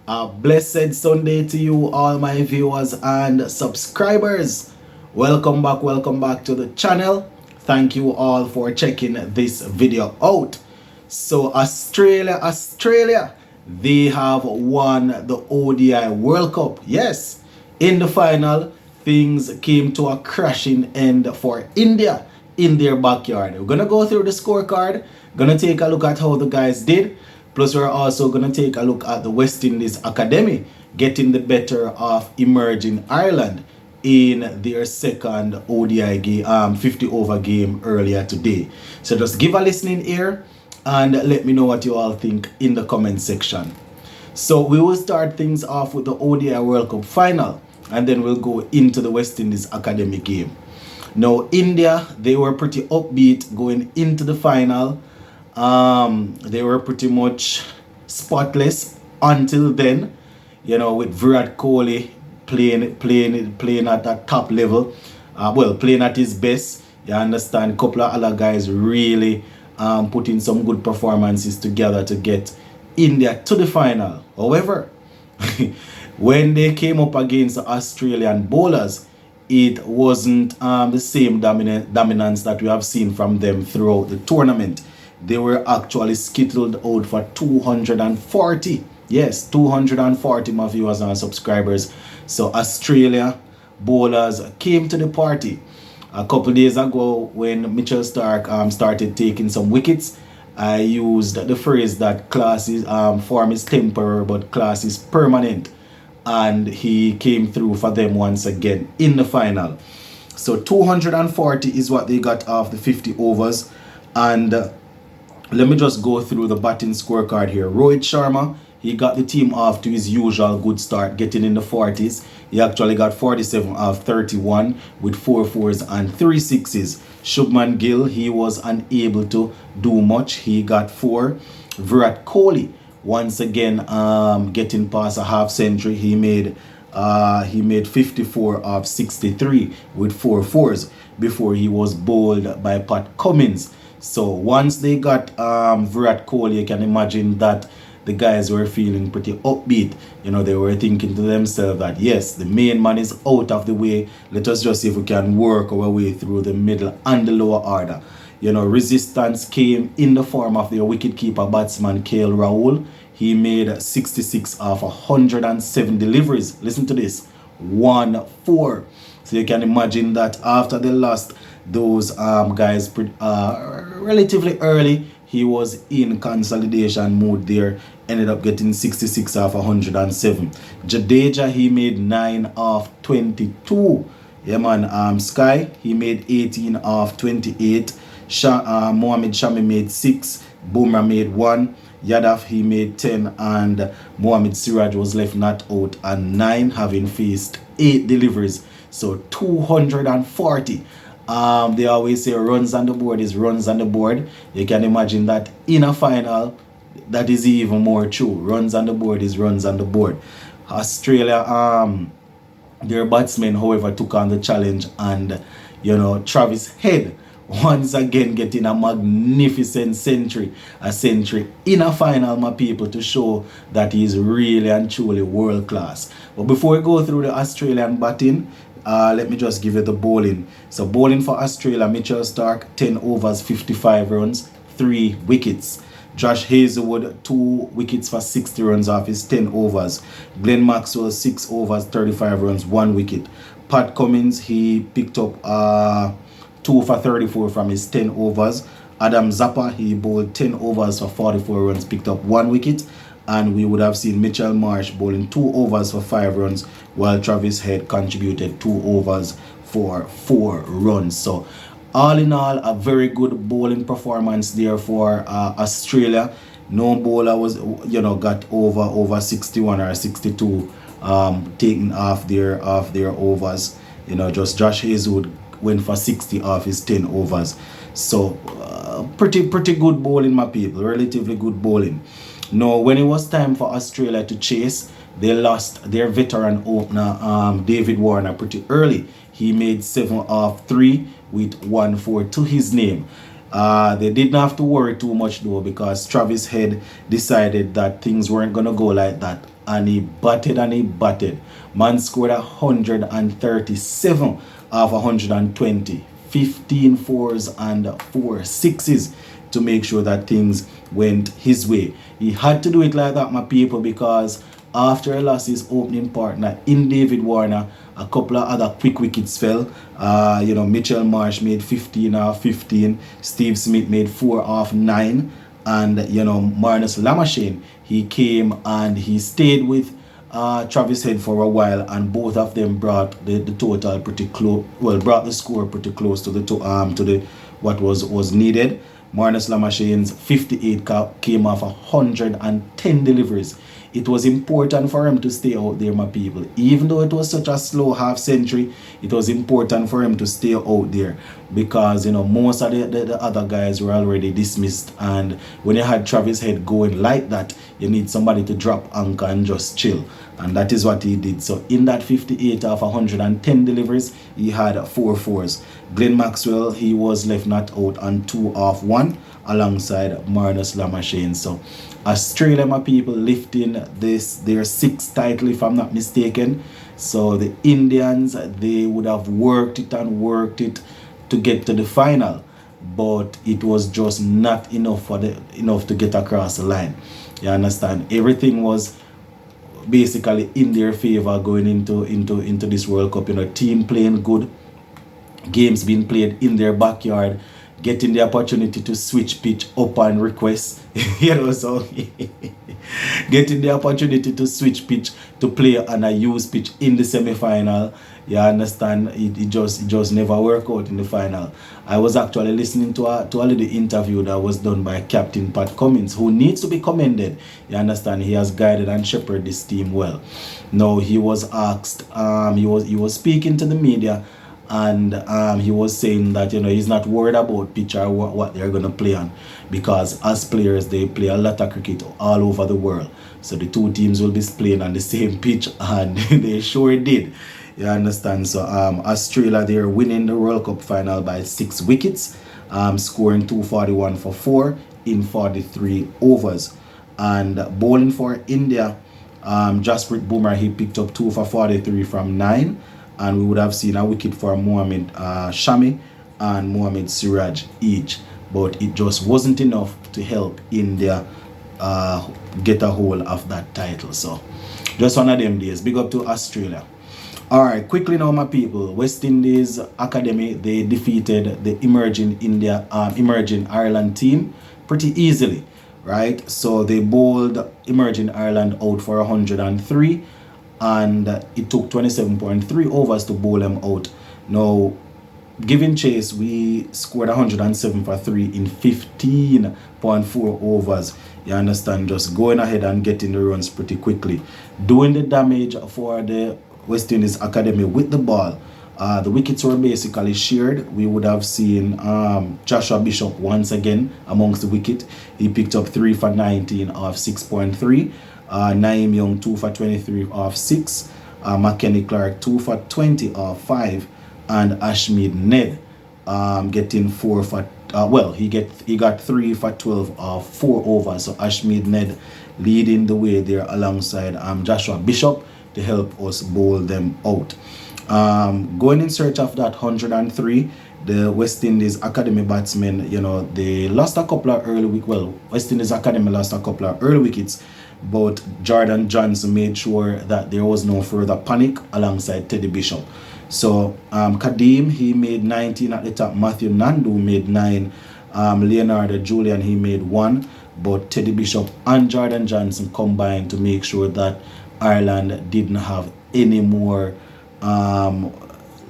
A blessed Sunday to you, all my viewers and subscribers. Welcome back to the channel. Thank you all for checking this video out. So, Australia, they have won the ODI World Cup. Yes, in the final, things came to a crashing end for India in their backyard. We're gonna go through the scorecard, gonna take a look at how the guys did. Plus, we're also going to take a look at the West Indies Academy getting the better of emerging Ireland in their second ODI game, 50 over game earlier today. So just give a listening ear and let me know what you all think in the comment section. So we will start things off with the ODI World Cup final, and then we'll go into the West Indies Academy game. Now, India, they were pretty upbeat going into the final. They were pretty much spotless until then, with Virat Kohli playing at that top level, playing at his best. You understand, a couple of other guys really putting some good performances together to get India to the final. However, when they came up against the Australian bowlers, it wasn't the same dominance that we have seen from them throughout the tournament. They were actually skittled out for 240. Yes, 240, my viewers and subscribers. So Australia bowlers came to the party. A couple days ago, when Mitchell Starc started taking some wickets, I used the phrase that class is form is temporary, but class is permanent. And he came through for them once again in the final. So 240 is what they got off the 50 overs. And let me just go through the batting scorecard here. Rohit Sharma, he got the team off to his usual good start, getting in the 40s. He actually got 47 off 31 with 4 fours and 3 sixes. Shubman Gill, he was unable to do much. He got 4. Virat Kohli, once again, getting past a half century. He made 54 off 63 with 4 fours before he was bowled by Pat Cummins. So once they got Virat Kohli, you can imagine that the guys were feeling pretty upbeat. They were thinking to themselves that yes, the main man is out of the way. Let us just see if we can work our way through the middle and the lower order. Resistance came in the form of their wicketkeeper batsman KL Rahul. He made 66 off 107 deliveries. Listen to this, 1-4. So you can imagine that after they lost those guys relatively early, he was in consolidation mode there, ended up getting 66 off 107. Jadeja, he made 9 off 22. Yeah man, Sky, he made 18 off 28. Mohammad Shami made 6. Bumrah made 1. Yadav, he made 10, and Mohammad Siraj was left not out at 9, having faced 8 deliveries. So 240. They always say runs on the board is runs on the board. You can imagine that in a final, that is even more true. Runs on the board is runs on the board. Australia, their batsmen, however, took on the challenge, and Travis Head once again getting a magnificent century. A century in a final, my people, to show that he is really and truly world class. But before we go through the Australian batting, let me just give you the bowling. So bowling for Australia, Mitchell Starc, 10 overs, 55 runs, 3 wickets. Josh Hazlewood, 2 wickets for 60 runs off his 10 overs. Glenn Maxwell, 6 overs, 35 runs, 1 wicket. Pat Cummins, he picked up 2 for 34 from his 10 overs. Adam Zappa, he bowled 10 overs for 44 runs, picked up 1 wicket. And we would have seen Mitchell Marsh bowling 2 overs for 5 runs, while Travis Head contributed 2 overs for 4 runs. So all in all, a very good bowling performance there for Australia. No bowler was got over 61 or 62 taken off their overs. Just Josh Hazlewood went for 60 off his 10 overs. So pretty good bowling, my people. Relatively good bowling. Now, when it was time for Australia to chase, they lost their veteran opener, David Warner, pretty early. He made 7 off 3 with 1-4 to his name. They didn't have to worry too much though, because Travis Head decided that things weren't gonna go like that, and he batted and he batted. Man scored 137 off 120, 15 fours and 4 sixes to make sure that things went his way. He had to do it like that, my people, because after he lost his opening partner in David Warner, a couple of other quick wickets fell. Mitchell Marsh made 15 off 15. Steve Smith made 4 off 9. And, Marnus Lamashane, he came and he stayed with Travis Head for a while, and both of them brought the total pretty close. Well, brought the score pretty close to the what was needed. Marnus Lamashane's 58 came off 110 deliveries. It was important for him to stay out there, my people. Even though it was such a slow half century, it was important for him to stay out there, because most of the other guys were already dismissed, and when you had Travis Head going like that, you need somebody to drop anchor and just chill, and that is what he did. So in that 58 off 110 deliveries, he had 4 fours. Glenn Maxwell, he was left not out on 2 off 1 alongside Marnus Lamashane. So Australia, my people, lifting their 6th title, if I'm not mistaken. So the Indians, they would have worked it to get to the final, but it was just not enough to get across the line. You understand? Everything was basically in their favor going into this World Cup. Team playing good, games being played in their backyard, getting the opportunity to switch pitch upon request, so getting the opportunity to switch pitch to play on a used pitch in the semi-final. You understand? It just never worked out in the final. I was actually listening to a little interview that was done by Captain Pat Cummins, who needs to be commended. You understand? He has guided and shepherded this team well. Now he was asked, he was speaking to the media, and he was saying that he's not worried about pitch or what they're going to play on, because as players they play a lot of cricket all over the world, so the two teams will be playing on the same pitch, and they sure did. You understand? So Australia, they're winning the World Cup final by 6 wickets, scoring 241 for 4 in 43 overs. And bowling for India, Jasprit Bumrah, he picked up 2 for 43 from 9, and we would have seen a wicket for Mohammad Shami and Mohammad Siraj each, but it just wasn't enough to help India get a hold of that title. So just one of them days. Big up to Australia. Alright, quickly now, my people. West Indies Academy, they defeated the emerging Ireland team pretty easily, right? So they bowled emerging Ireland out for 103, and it took 27.3 overs to bowl them out. Now, giving chase, we scored 107 for 3 in 15.4 overs. You understand? Just going ahead and getting the runs pretty quickly. Doing the damage for the West Indies Academy with the ball. The wickets were basically shared. We would have seen Joshua Bishop once again amongst the wicket. He picked up 3 for 19 off 6.3. Naeem Young 2 for 23 off 6. McKenny Clark 2 for 20 off 5. And Ashmead Ned getting 4 for he got 3 for 12 off 4 overs. So Ashmead Ned leading the way there alongside Joshua Bishop to help us bowl them out. Going in search of that 103, the West Indies Academy batsmen, they lost a couple of early wickets. Well, West Indies Academy lost a couple of early wickets, but Jordan Johnson made sure that there was no further panic alongside Teddy Bishop. So Kadeem, he made 19 at the top. Matthew Nandu made 9. Leonardo Julian, he made 1. But Teddy Bishop and Jordan Johnson combined to make sure that Ireland didn't have any more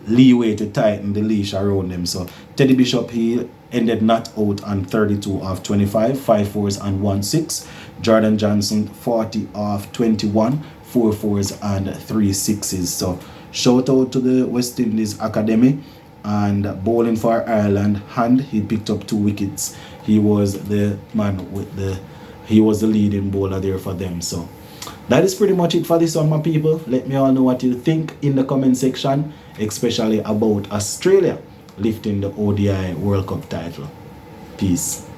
leeway to tighten the leash around them. So Teddy Bishop, he ended not out on 32 off 25, 5 fours and 1 6. Jordan Johnson 40 off 21, 4 fours and 3 sixes. So shout out to the West Indies Academy. And bowling for Ireland, Hand, he picked up 2 wickets. He was the leading bowler there for them. So that is pretty much it for this one, my people. Let me all know what you think in the comment section, especially about Australia lifting the ODI World Cup title. Peace.